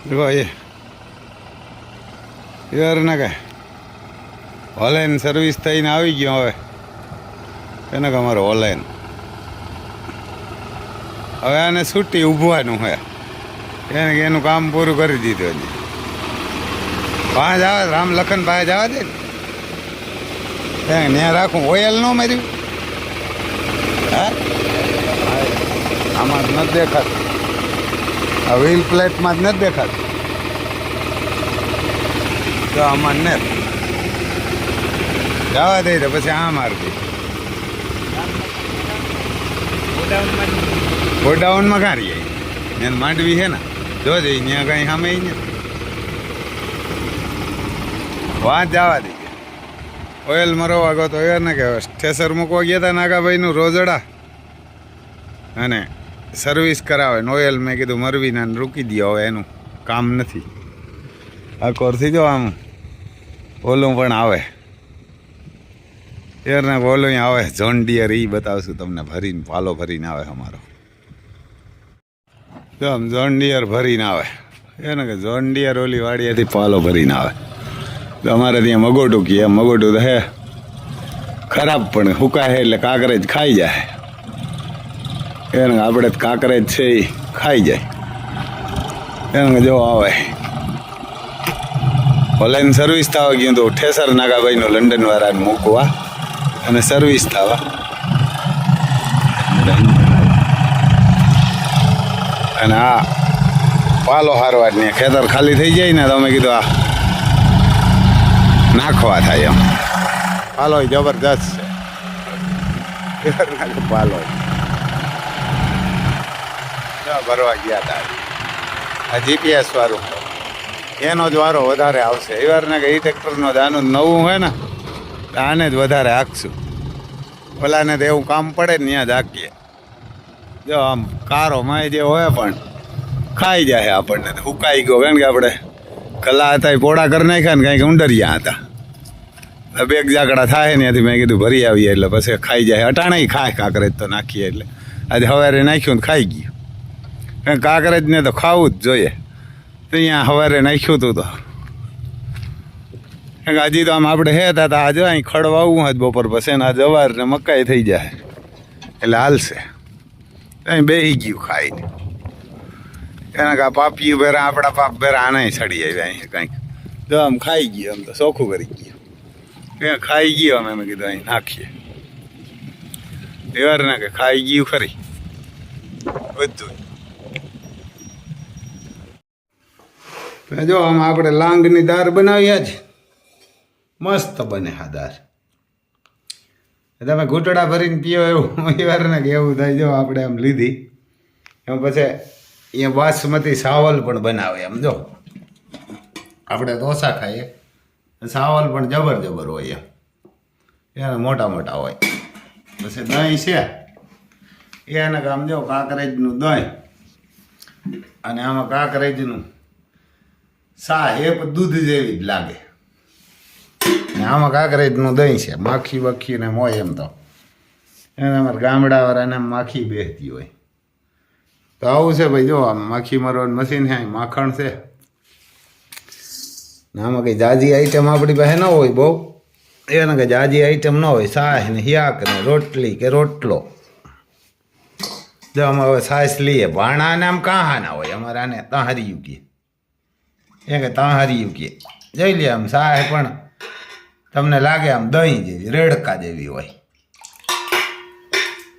જો એ યાર ના કે ઓનલાઈન સર્વિસ થઈને આવી ગયો હવે એને કે અમારે ઓનલાઈન હવે આને છૂટી ઊભવાનું હોય એને કે એનું કામ પૂરું કરી દીધું હજી પાંચ આવે રામ લખન પાંચ જવા દે ને ત્યાં રાખું ઓઇલ ન માર્યું હા આમાં જ નથી દેખાતું આ વ્હીલ પ્લેટમાં જ નથી દેખાતું તો આમાં ને જવા દઈ તો પછી આ મારતી ગોડાઉનમાં ક્યાં રહીએ એને માંડવી છે ને જોજે ત્યાં કઈ સામે ને વાત જવા દઈ ઓઇલ મરવા ગયો તો એ ને કે ઠેસર મૂકવા ગયા હતા નાગાભાઈનું રોજડા અને સર્વિસ કરાવે ને ઓઇલ મેં કીધું મરવી ને રૂકી દો હવે એનું કામ નથી આ કોરથી જો આમ ઓલું પણ આવે એરને ઓલું આવે જોન ડિયર એ બતાવશું તમને ભરીને પાલો ભરીને આવે અમારો જો આમ જોન ડિયર ભરીને આવે એને કે જોન ડિયર ઓલી વાડીએથી પાલો ભરીને આવે તો અમારે ત્યાં મગોટું કીએ મગોટું તો હે ખરાબ પણ હુકાય એટલે કાંકરેજ ખાઈ જાય એને આપણે કાંકરેજ છે એ ખાઈ જાય એને જો આવે ઓનલાઈન સર્વિસ થવા ગયું તો ઠેસર નાગાભાઈનું લંડન વાળાને મૂકવા અને સર્વિસ થવા અને આ પાલો હારવા ને ખેતર ખાલી થઈ જાય ને તો અમે કીધું આ નાખવા થાય એમ પાલો જબરદસ્ત છે પાલો ભરવા ગયા હતા આ જીપીએસ વાળું એનો જ વારો વધારે આવશે એ વાર ને કે એ ટ્રેક્ટરનો જ આનું નવું હોય ને તો આને જ વધારે હાંકશું ઓલાને તો એવું કામ પડે ને ત્યાં જ હાંકીએ જો આમ કારો માય જે હોય પણ ખાઈ જાય આપણને હુકાઈ ગયો કારણ કે આપણે કલા હતા એ પોળા કરી નાખ્યા ને કાંઈક ઉંડરિયા હતા બે જાકડા થાય ને ત્યાંથી મેં કીધું ભરી આવીએ એટલે પછી ખાઈ જાય અટાણે ખાય કાંકરેજ તો નાખીએ એટલે આજે સવારે નાખ્યું ને ખાઈ ગયું કારણ કાંકરેજને તો ખાવું જ જોઈએ તો અહીંયા સવારે નાખ્યું હતું તો હજી તો આમ આપણે હેતા હતા આજે અહીં ખડવાવું હોય બપોર પછી ને આ જવાર ને મકાઈ થઈ જાય એટલે હાલશે અહીં બેસી ગયું ખાઈને એના કા પાપિયું ભેરા આપણા પાપ ભેરા આને ચડી આવ્યા અહીં કંઈક જો આમ ખાઈ ગયું આમ તો ચોખ્ખું કરી ગયું ત્યાં ખાઈ ગયો અમે મેં કીધું અહીં નાખીએ એવાર ના કે ખાઈ ગયું ખરી બધું જો આમ આપણે લાંગની દાળ બનાવ્યા છે મસ્ત બને હા દાળ તમે ઘૂંટડા ભરીને પીઓ એવું વાર ને કે એવું થાય જો આપણે આમ લીધી એમ પછી અહીંયા બાસમતી સાવલ પણ બનાવે એમ જો આપણે ઢોસા ખાઈએ સાવલ પણ જબર જબર હોય એમ એને મોટા મોટા હોય પછી દહીં છે એને આમ જો કાંકરેજનું દહીં અને આમાં કાંકરેજનું સા એ દૂધ જેવી જ લાગે ને આમાં કાંકરેજનું દહીં છે માખી બખી ને હોય એમ તો એને અમારે ગામડાવાળાને માખી બેસતી હોય તો આવું છે ભાઈ જો આમ માખી મારવાનું મશીન છે માખણ છે ને આમાં કંઈ જાજી આઈટમ આપણી પાસે ન હોય બહુ એને કંઈ જાજી આઈટમ ન હોય સાસ ને હિયાક ને રોટલી કે રોટલો જો અમે હવે સાસ લઈએ ભાણા ને આમ કાહા ના હોય અમારે આને તાહરિયું કીએ એ કે તાહરિયું કીએ જોઈ લે આમ સાસ પણ તમને લાગે આમ દહીં જેવી રેડકા જેવી હોય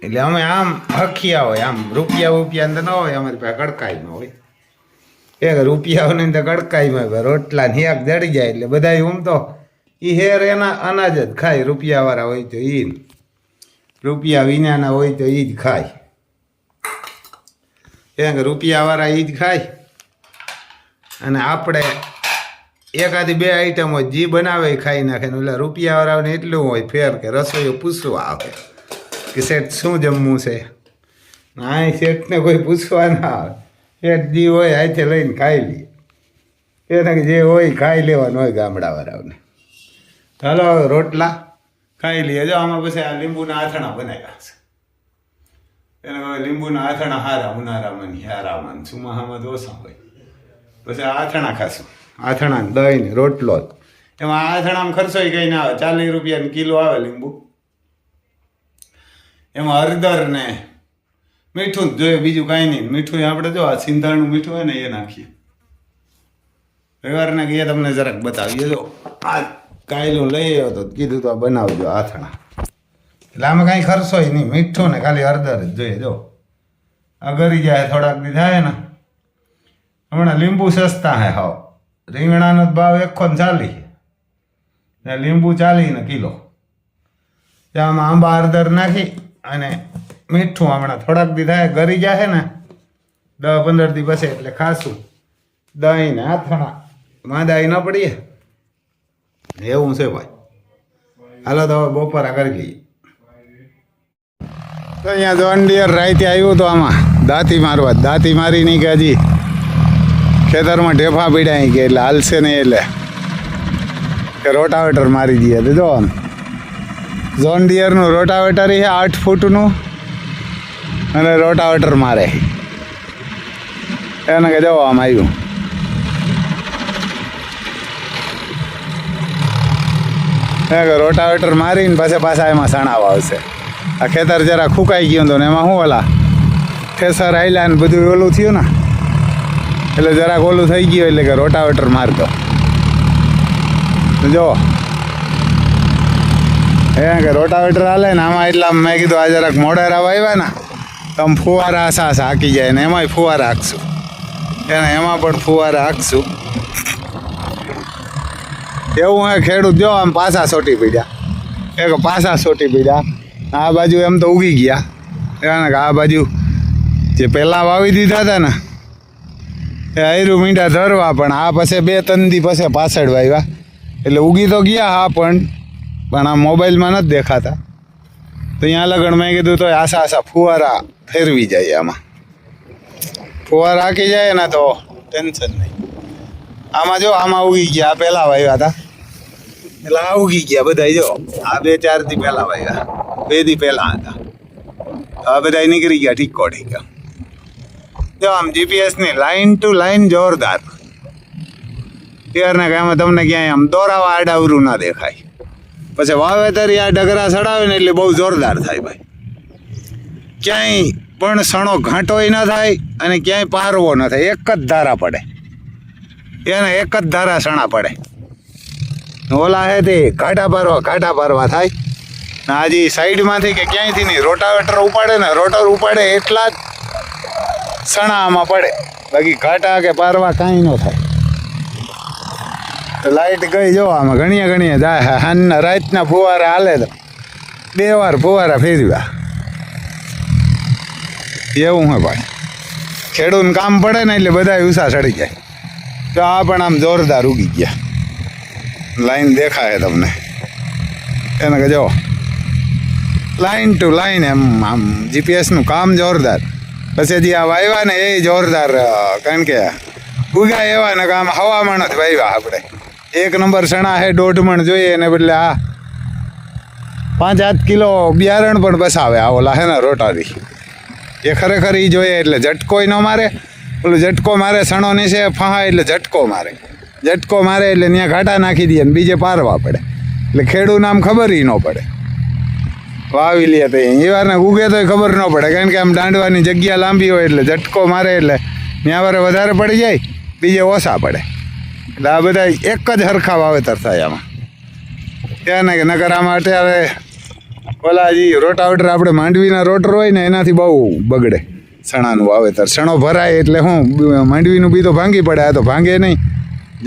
એટલે અમે આમ હખિયા હોય આમ રૂપિયા અંદર ન હોય અમારી પાસે કડકાઈમાં હોય એક રૂપિયાઓની અંદર કડકાઈમાં હોય રોટલા ને હિયાક જડી જાય એટલે બધા હું તો એ હેર એના અનાજ જ ખાય રૂપિયાવાળા હોય તો એ રૂપિયા વિનાના હોય તો એ જ ખાય એ રૂપિયાવાળા એ જ ખાય અને આપણે એકાદી બે આઈટમ હોય જે બનાવે એ ખાઈ નાખે ને એટલે રૂપિયાવાળાને એટલું હોય ફેર કે રસોઈઓ પૂછવા આવે કે શેઠ શું જમવું છે આ શેઠને કોઈ પૂછવા ના આવે શેઠ જે હોય હાથે લઈને ખાઈ લઈએ એને જે હોય ખાઈ લેવાનું હોય ગામડાવાળાઓને ચાલો રોટલા ખાઈ લઈએ જો આમાં પછી આ લીંબુના આથણા બનાવ્યા છે એને હવે લીંબુના આથણા હારા ઉનાળામાં હારામાં સુમાહામાં દોષા હોય પછી આથણા ખાશું, આથણા દહીં ને રોટલો. એમાં આથણામાં ખર્ચો કંઈ ના આવે, 40 રૂપિયાનો કિલો આવે લીંબુ. એમાં હળદર ને મીઠું જ જોઈએ, બીજું કાંઈ નહીં. મીઠું આપણે જો આ સિંધાણું મીઠું હોય ને એ નાખીએ. રવિવારના ગયા તમને જરાક બતાવીએ. જો આ કાયલું લઈ આવ્યો તો કીધું તો બનાવજો આથણા. એટલે આમાં કાંઈ ખર્ચો નહીં, મીઠું ને ખાલી હળદર જ જોઈએ. જો આ ગરી જાય થોડાક દી થાય ને. હમણાં લીંબુ સસ્તા હે હાવ. રીંગણાનો ભાવ 140 ને લીંબુ 40 કિલો. આમાં આંબા હળદર નાખી અને મીઠું હમણાં થોડાક દી થાય ગરી જાય ને 10-15 દી પછી એટલે ખાશું. દહીં ને આથણા માંદાઈ ન પડીએ એવું છે ભાઈ. હાલો તો હવે બપોરા કરી લઈએ. તો અહીંયા જોન ડિયર રાઈતે આવ્યું તો આમાં દાંતી મારવા. દાંતી મારી નહીં કે હજી ખેતરમાં ઢેફા પીડાય કે એટલે હાલશે નહીં, એટલે કે રોટાવેટર મારી દઈએ. તો જો આમ જોન ડિયરનું રોટાવેટર છે 8 ફૂટનું અને રોટાવેટર મારે એને કે જવા આમ આવ્યું. રોટાવેટર મારીને પછી પાછા એમાં સણાવ આવશે. આ ખેતર જરા ફૂંકાઈ ગયું હતું ને એમાં શું ઓલા ઠેસર આયલા ને બધું ઓલું થયું ને એટલે જરાક ઓલું થઈ ગયું એટલે કે રોટાવેટર મારતો. જો એ કે રોટાવેટર હાલે ને આમાં એટલા મેં કીધું આ જરાક મોડેરા આવ્યા ને તો આમ ફુવારા આસાસ હાકી જાય ને એમાંય ફુવારા હાંકશું. એને એમાં પણ ફુવારા હાંકશું. એવું હે ખેડૂત જો આમ પાછા સોટી પીડ્યા. એક પાછા સોટી પીડ્યા. આ બાજુ એમ તો ઉગી ગયા. એને કે આ બાજુ જે પહેલાં વાવી દીધા હતા ને એ આયરું મીંડા ધરવા, પણ આ પછી 2-3 દી પછી પાછળ વાવ્યા એટલે ઉગી તો ગયા. હા પણ આ મોબાઈલમાં નથી દેખાતા. તો અહીંયા લગણ મેં કીધું તો આશા ફુવારા ફેરવી જાય. આમાં ફુવારા હાકી જાય ને તો ટેન્શન નહીં. આમાં જો આમાં ઉગી ગયા. આ પહેલાં વાવ્યા હતા એટલે આ ઉગી ગયા બધા. જો આ 2-4 દી પહેલાં વાવ્યા, 2 દી પહેલાં હતા. આ બધા નીકળી ગયા ઠીકો ઠીક. જો આમ જીપીએસની લાઈન ટુ લાઈન જોરદાર. ત્યારના કાંઈમાં તમને ક્યાંય આમ દોરાવા આડાવરું ના દેખાય. પછી વાવેતર આ ડગરા ચડાવે ને એટલે બહુ જોરદાર થાય ભાઈ. ક્યાંય પણ સણો ઘાંટોય ન થાય અને ક્યાંય પારવો ન થાય. એક જ ધારા પડે એને, એક જ ધારા સણા પડે. ઓલા હે તે ઘાટા પારવા થાય ને. હજી સાઈડમાંથી કે ક્યાંયથી નહીં રોટાવેટર ઉપાડે ને, રોટર ઉપાડે એટલા જ સણા આમાં પડે. બાકી ઘાટા કે પારવા કાંઈ ન થાય. લાઈટ ગઈ જો આમાં ઘણીએ જાય. હાનના રાતના ફુવારા હાલે તો 2 વાર ફુવારા ફેરવ્યા. એવું હે ભાઈ. ખેડૂતને કામ પડે ને એટલે બધા ઉષા ચડી જાય. તો આ પણ આમ જોરદાર ઉગી ગયા. લાઈન દેખાય તમને એને કે જો લાઈન ટુ લાઈન એમ આમ જીપીએસનું કામ જોરદાર. પછી જે આ વાવ્યા ને એ જોરદાર. કારણ કે ઉગ્યા એવા ને કે આમ હવામાન જ વાવ્યા આપણે. 1 નંબર સણા હે 1.5 મણ જોઈએ એને બદલે આ 5-8 કિલો બિયારણ પણ બસાવે. આ ઓલા હે ને રોટારી એ ખરેખર એ જોઈએ એટલે ઝટકોય ન મારે. ઓલું ઝટકો મારે સણો નીચે ફહાય એટલે ઝટકો મારે. ઝટકો મારે એટલે ત્યાં ઘાટા નાખી દઈએ ને બીજે પારવા પડે. એટલે ખેડૂતને આમ ખબર ન પડે. વાવી લે તો એ વારને ઉગે તો ખબર ન પડે. કારણ કે આમ દાંડવાની જગ્યા લાંબી હોય એટલે ઝટકો મારે એટલે ત્યાં વારે વધારે પડી જાય, બીજે ઓછા પડે. એટલે આ બધા એક જ હરખા વાવેતર થાય આમાં. ત્યાં ને કે નકર આમાં અત્યારે ઓલા હજી રોટાવેટર આપણે માંડવીના રોટર હોય ને એનાથી બહુ બગડે સણાનું વાવેતર. સણો ભરાય એટલે હું માંડવીનું બી તો ભાંગી પડે. આ તો ભાંગે નહીં,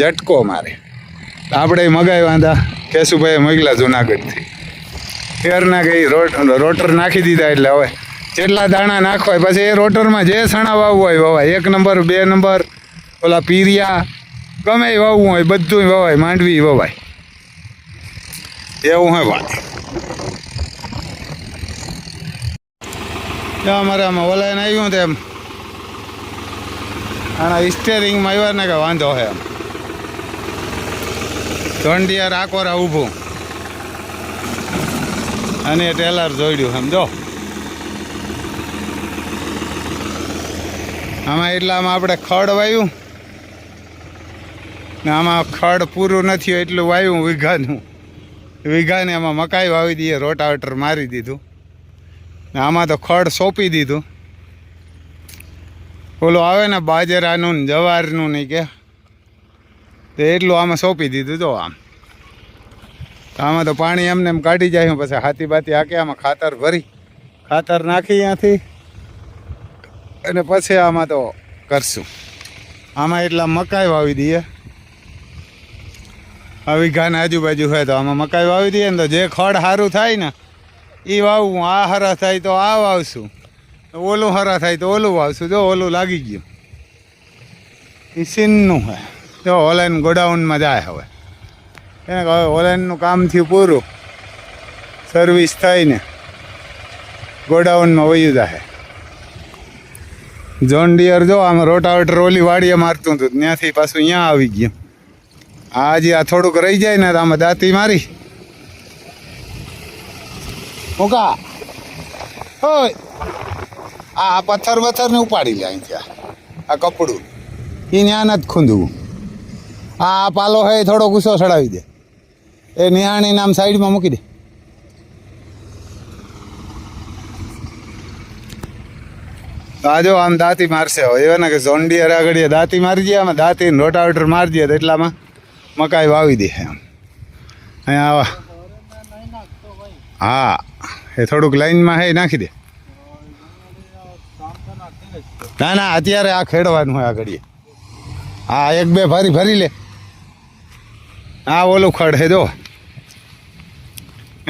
ઝટકો મારે. આપણે મગાવ્યા હતા કેશુભાઈ મોકલા જુનાગઢથી. ફેરના ગઈ રોટર નાખી દીધા એટલે હવે જેટલા દાણા નાખવા પછી એ રોટરમાં જે સણા વાવવું હોય વવાય. 1 નંબર 2 નંબર ઓલા પીરિયા ગમે વાવવું હોય બધું વવાય. માંડવી વવાય એવું હોય ભાઈ. અમારે આમાં ઓલાઈને આવ્યું તેમ આના સ્ટેરિંગમાં આવ્યા ને કે વાંધો છે. એમ ધોંડિયા રાખોરા ઊભું અને ટેલર જોડ્યું સમજો. આમાં એટલામાં આપણે ખડ વાવ્યું ને આમાં ખડ પૂરું નથી હોય એટલું વાવ્યું વીઘાને આમાં મકાઈ વાવી દઈએ, રોટાવેટર મારી દીધું ને આમાં તો ખડ સોંપી દીધું. ઓલું આવે ને બાજરાનું ને જવારનું નહીં કે તો એટલું આમાં સોંપી દીધું. જો આમાં તો પાણી એમને એમ કાઢી જાય. પછી હાથી બાતી હાકે આમાં ખાતર ભરી ખાતર નાખી ત્યાંથી અને પછી આમાં તો કરશું. આમાં એટલા મકાઈ વાવી દઈએ. આ વીઘાને આજુબાજુ હોય તો આમાં મકાઈ વાવી દઈએ ને તો જે ખડ સારું થાય ને એ વાવવું. આ હરા થાય તો આ વાવશું, ઓલું હરા થાય તો ઓલું વાવશું. જો ઓલું લાગી ગયું એ સીનનું હોય. જો ઓલાઈન ગોડાઉનમાં જાય હવે એને હવે ઓલાઈનનું કામ થયું પૂરું, સર્વિસ થઈને ગોડાઉનમાં વયું જાય. જોન ડિયર જો આમાં રોટાવેટર ઓલી વાડીએ મારતું હતું ત્યાંથી પાછું અહીંયા આવી ગયું. આજે આ થોડુંક રહી જાય ને તો આમાં દાંતી મારી ઓકા હોય આ પથ્થર ને ઉપાડી લે અહીંથી. આ કપડું એ ન્યા નથી ખૂંદવું. આ પાલો હે થોડો ગુસ્સો ચડાવી દે. એ નિહાણી નામ સાઈડમાં મૂકી દે. આ જો આમ દાંતી મારશે હવે ને કે ઝોન્ડિયર આગળ દાંતી મારી દે. આમાં દાંતી રોટાવેટર મારી દે તો એટલામાં મકાઈ વાવી દે. આમ અહીંયા આવા હા એ થોડુંક લાઈનમાં હે નાખી દે. ના ના અત્યારે આ ખેડવાનું હોય આગળ. હા એક બે ભરી લે. આ ઓલું ખડ હે જો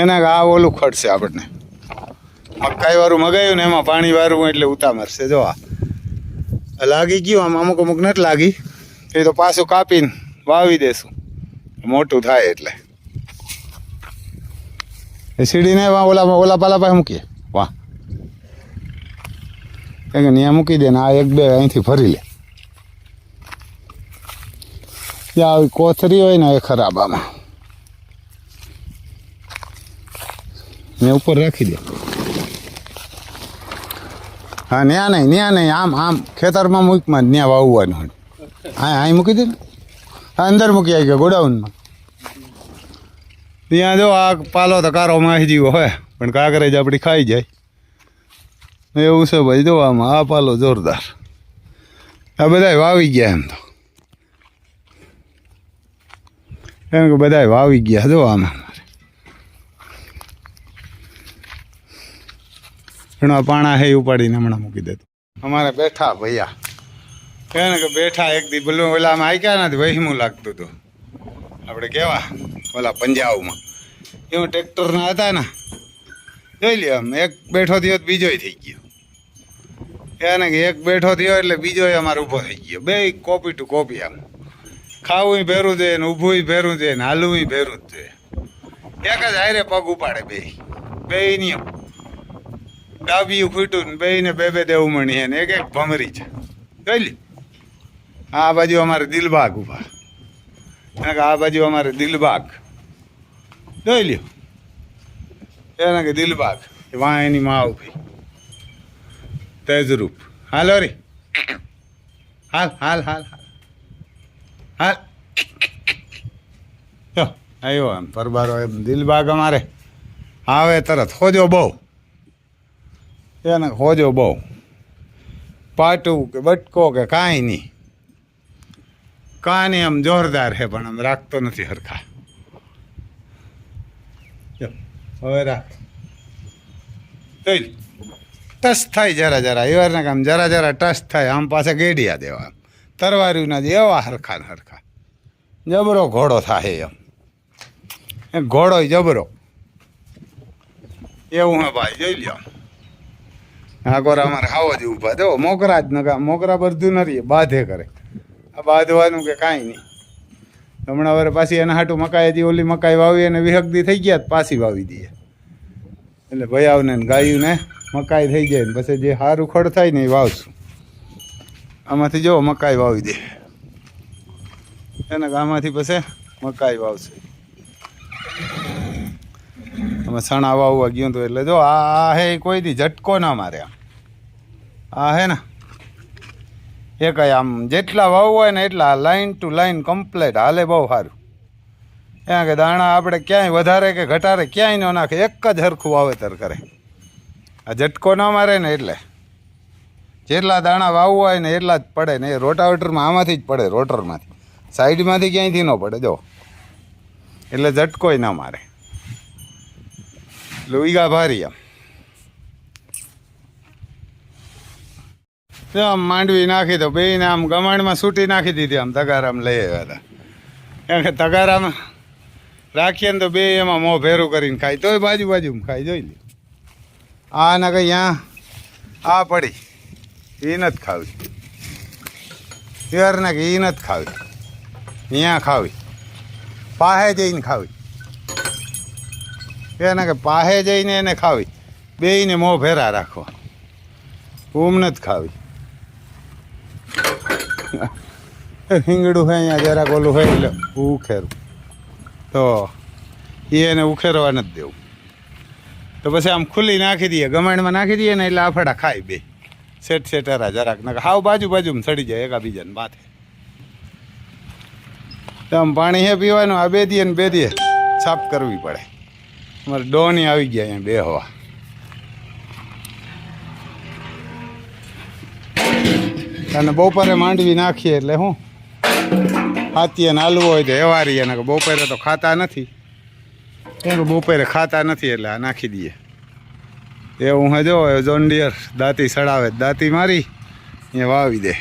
એના આ ઓલું ખડ છે આપણને મકાઈ વાળું મગાવ્યું ને એમાં પાણી વાળું એટલે ઉતામરશે. જો આ લાગી ગયું આમ અમુક નથી લાગી એ તો પાછું કાપીને વાવી દેશું મોટું થાય એટલે. એ સીડીને ઓલા પાલા પાસે મૂકીએ. વાહ કે ત્યાં મૂકી દે ને આ એક બે અહીંથી ફરી લે. ત્યાં આવી કોથરી હોય ને એ ખરાબ આમાં ને ઉપર રાખી દે. હા ન્યા નહીં આમ ખેતરમાં મૂકમાં ત્યાં વાવવાનું હોય. હા અહીં મૂકી દે ને. હા અંદર મૂકી આવી ગયો ગોડાઉનમાં. ત્યાં જો આ પાલો તો કારો માહી જેવો હોય પણ કાંકરેજ આપણી ખાઈ જાય એવું છે ભાઈ. જો આમાં આ પાલો જોરદાર. આ બધાય વાવી ગયા એમ કે બધાય વાવી ગયા. જો આમાં ઘણા પાણા હે ઉપાડીને હમણાં મૂકી દેતો. અમારે બેઠા ભૈયા કહે ને કે બેઠા એક દી બોલું ઓલામાં આક્યા નથી વહીમું લાગતું હતું. આપણે કેવા ઓલા પંજાબમાં એવું ટ્રેક્ટરના હતા ને જોઈ લે આમ એક બેઠો થયો બીજોય થઈ ગયો. એને કે એક બેઠો થયો એટલે બીજોય અમારે ઊભો થઈ ગયો. બે કોપી ટુ કોપી. આમ ખાવું ભેરું જોઈએ ને ઊભું ભેરું જોઈએ ને હાલવું ભેરું જ જોઈએ. એક જ હારે પગ ઉપાડે બે નિયમ ડાબિયું ખૂટ્યું ને બેને બે દેવું મણી ને એક ભમરી છે. જોઈ લે આ બાજુ અમારે દિલબાગ ઊભા. આ બાજુ અમારે દિલબાગ જોઈ લ્યો. એને કે દિલબાગ વાં એની માં ઊભી તેજરૂપ. હાલો રે હાલ હાલ હાલ હાલ આવ્યો એમ પરબારો એમ દિલબાગ અમારે આવે તરત હોજો બહુ. એને હોજો બહુ પાટું કે બટકો કે કાંઈ નહીં. કાને આમ જોરદાર છે પણ આમ રાખતો નથી હરખા. હવે રાખ ટચ થાય જરા એવારના કામ જરા ટચ થાય આમ પાસે ગેડિયા દેવા તરવાર્યું ના એવા હરખા ને હરખા. જબરો ઘોડો થાય એમ ઘોડો જબરો એવું હે ભાઈ. જોઈ લ્યો આ કોર અમારે હાવો જ ઊભા. જો મોકરા જ નકા મોકરા બધું નથી બાધે કરે. આ બાંધવાનું કે કાંઈ નહીં. હમણાં વરે પાછી એના હાટું મકાઈ હતી ઓલી મકાઈ વાવી અને વિહકદી થઈ ગયા પાછી વાવી દઈએ એટલે ભયાવને ગાયું ને મકાઈ થઈ જાય ને પછી જે સારું ખડ થાય ને એ વાવશું. આમાંથી જો મકાઈ વાવી દે એને આમાંથી પછી મકાઈ વાવશે. અમે સણા વાવવા ગયું હતું એટલે જો આ હે કોઈ દી ઝટકો ના મારે. આ હે ને એ કંઈ આમ જેટલા વાવવું હોય ને એટલા લાઈન ટુ લાઈન કમ્પ્લેટ હાલે બહુ સારું. ત્યાં કે દાણા આપણે ક્યાંય વધારે કે ઘટાડે ક્યાંય ન નાખે, એક જ હરખું વાવેતર કરે. આ ઝટકો ન મારે ને એટલે જેટલા દાણા વાવવું હોય ને એટલા જ પડે ને. એ રોટાવેટરમાં આમાંથી જ પડે, રોટરમાંથી, સાઈડમાંથી ક્યાંયથી ન પડે જો. એટલે ઝટકોય ન મારે, લુઈગા ભારી આમ. આમ માંડવી નાખી તો બેને આમ ગમાણમાં સૂટી નાખી દીધી, આમ તગારામાં લઈ આવ્યા હતા. કારણ કે તગારામાં રાખીએ ને તો બે એમાં મોં ભેરું કરીને ખાય, તોય બાજુમાં ખાઈ જોઈ લે. આ ના કંઈ ત્યાં આ પડી એ નથી ખાવી, યાર ને કે એ નથી ખાવી, અહીંયા ખાવી, પાહે જઈને ખાવી. એને કે પાહે જઈને એને ખાવી, બેયને મોં ભેરા રાખવા, ઊમ નથી ખાવી. રીંગણું હોય અહીંયા જરાક ઓલું હોય એટલે ઉખેરું, તો એને ઉખેરવા નથી દેવું. તો પછી આમ ખુલ્લી નાખી દઈએ, ગમાણમાં નાખી દઈએ ને એટલે આફડા ખાય બે સેટરા જરાક ને હાવ બાજુમાં ચડી જાય એકાબીજાને માથે. તો આમ પાણી હે પીવાનું, આ બે દીએ ને બે દીએ સાફ કરવી પડે. અમારે ડોની આવી ગયા અહીંયા બે હવા. અને બપોરે માંડવી નાખીએ એટલે શું હાથીએ ને હાલવું હોય તો એવારીએ ને બપોરે તો ખાતા નથી, એમ બપોરે ખાતા નથી એટલે આ નાખી દઈએ. એવું હે જો જોન ડિયર દાંતી સડાવે, દાંતી મારી અહીંયા વાવી દે.